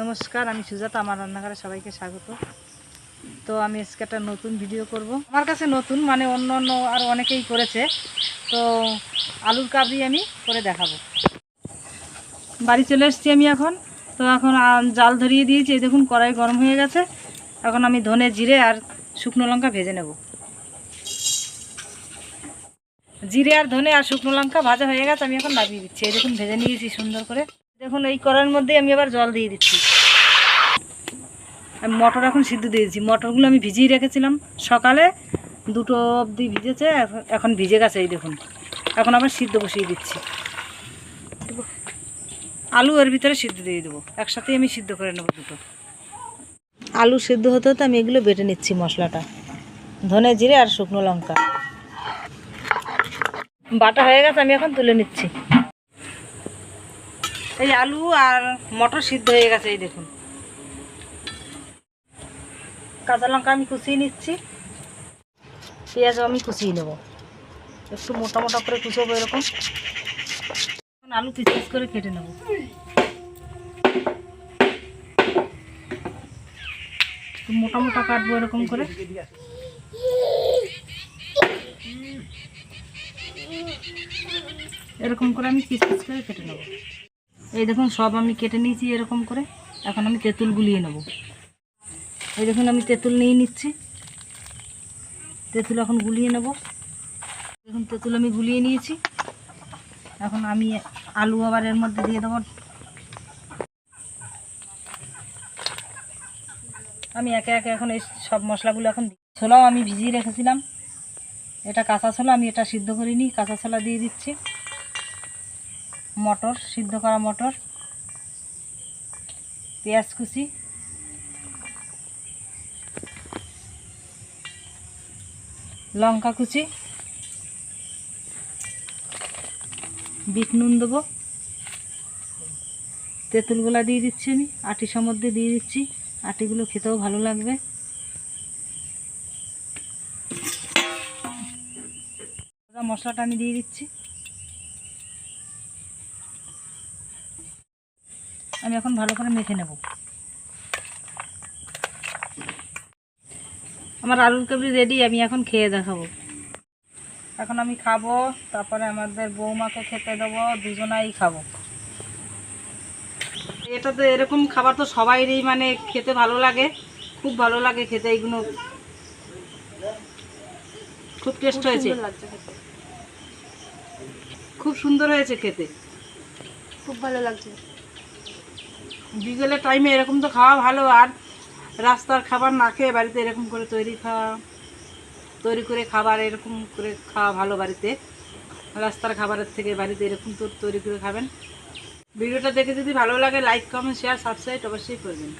নমস্কার, আমি সুজাতা। আমার রান্নাঘরে সবাইকে স্বাগত। তো আমি আজকে একটা নতুন ভিডিও করব। আমার কাছে নতুন মানে অন্য আর অনেকেই করেছে। তো আলুর কাবলি আমি করে দেখাবো। বাড়ি চলে এসেছি আমি এখন। তো এখন জাল ধরিয়ে দিয়েছি। এই দেখুন কড়াই গরম হয়ে গেছে। এখন আমি ধনে জিরে আর শুকনো লঙ্কা ভেজে নেব। জিরে আর ধনে আর শুকনো লঙ্কা ভাজা হয়ে গেছে, আমি এখন নামিয়ে দিচ্ছি। এই দেখুন ভেজে নিয়েছি সুন্দর করে। দেখুন এই কড়াইয়ের মধ্যে আমি আবার জল দিয়ে দিচ্ছি। আমি মটর এখন সিদ্ধ দিয়েছি। মটরগুলো আমি ভিজিয়ে রেখেছিলাম সকালে, 2টো অবধি ভিজেছে, এখন ভিজে গেছে। এই দেখুন এখন আবার সিদ্ধ বসিয়ে দিচ্ছি। আলু এর ভিতরে সিদ্ধ দিয়ে দেবো, একসাথেই আমি সিদ্ধ করে নেবো দুটো। আলু সিদ্ধ হতে হতে আমি এগুলো বেটে নিচ্ছি। মশলাটা ধনে জিরে আর শুকনো লঙ্কা বাটা হয়ে গেছে, আমি এখন তুলে নিচ্ছি। এই আলু আর মটর সিদ্ধ হয়ে গেছে। এই দেখুন কাঁচা লঙ্কা আমি কুচিয়ে নিচ্ছি, পেঁয়াজও আমি কুচিয়ে নেব। একটু মোটা মোটা করে কুচোবো এরকম। আলু পিস পিস করে কেটে নেব। মোটা মোটা কাটবো এরকম করে। এরকম করে আমি পিস পিস করে কেটে নেব। এই দেখুন সব আমি কেটে নিয়েছি এরকম করে। এখন আমি তেঁতুল গুলিয়ে নেব। এই দেখুন আমি তেঁতুল নিয়ে নিচ্ছি। তেঁতুল এখন গুলিয়ে নেব। দেখুন তেঁতুল আমি গুলিয়ে নিয়েছি। এখন আমি আলু আবার এর মধ্যে দিয়ে দেবো। আমি একে একে এখন এই সব মশলাগুলো এখন ছোলাও আমি ভিজিয়ে রেখেছিলাম। এটা কাঁচা ছোলা, আমি এটা সিদ্ধ করিনি, কাঁচা ছোলা দিয়ে দিচ্ছি। মটর সিদ্ধ করা মটর, পেঁয়াজ কুচি, লঙ্কা কুচি, বিট নুন দেবো, তেঁতুলগুলা দিয়ে দিচ্ছি। আমি আটি মধ্যে দিয়ে দিচ্ছি। আটিগুলো খেতেও ভালো লাগবে। মশলাটা আমি দিয়ে দিচ্ছি। আমি এখন ভালো করে মেখে নেব। আমার আলুর কাবলি রেডি, আমি এখন খেয়ে দেখাবো। এখন আমি খাবো, তারপরে আমাদের বৌমাকে খেতে দেবো, দুজনাই খাবো। এটা তো এরকম খাবার তো সবাইরই মানে খেতে ভালো লাগে, খুব ভালো লাগে খেতে। এইগুলো খুব টেস্ট হয়েছে, খুব সুন্দর হয়েছে খেতে, খুব ভালো লাগছে। বিকেলের টাইমে এরকম তো খাওয়া ভালো। আর রাস্তার খাবার না খেয়ে বাড়িতে এরকম করে তৈরি করে খাবার এরকম করে খাওয়া ভালো। বাড়িতে রাস্তার খাবারের থেকে বাড়িতে এরকম তো তৈরি করে খাবেন। ভিডিওটা দেখে যদি ভালো লাগে লাইক কমেন্ট শেয়ার সাবস্ক্রাইব অবশ্যই করবেন।